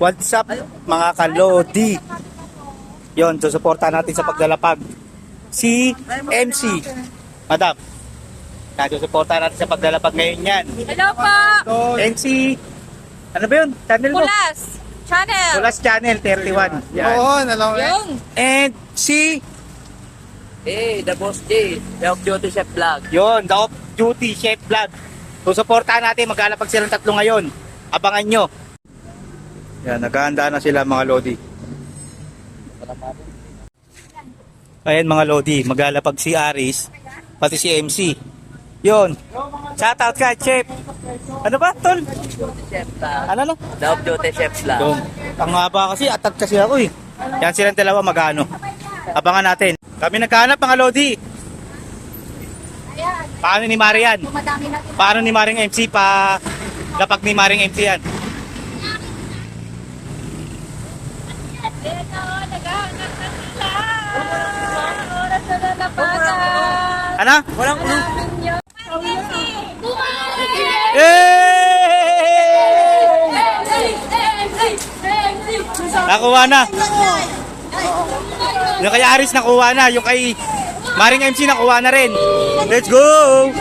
What's up mga kalodi? Yon, susuportahan natin sa paglalapag si MC. Madam, susuportahan natin sa paglalapag ngayon yan. Hello po! MC, ano ba yun? Channel mo? Pulas Channel! Pulas Channel 31. Yan. Oo, nalaw. Yung! And si, The Boss J, The Off Duty Chef Vlog. yon, The Off Duty Chef Vlog. Susuportahan natin, maglalapag silang tatlo ngayon. Abangan nyo. Yan, naghahanda na sila mga lodi. Ayan mga lodi, maglalapag si Aris, pati si MC. Yon. Shoutout ka, Chef. Ano ba, tol? Chef Vlog. Ano na? The Off Duty Chef Vlog. Yung, ang haba kasi, atat kasi ako eh. Yan silang dalawa magano. Abangan natin. Kami nagkahanap mga lodi. Paano ni Marian? Paano ni Maring MC pa lapag ni Maring MC yan? Ano? Walang Nakuha na. Yung kay Aris nakuha na. Yung kay Maring MC nakuha na rin. Let's go!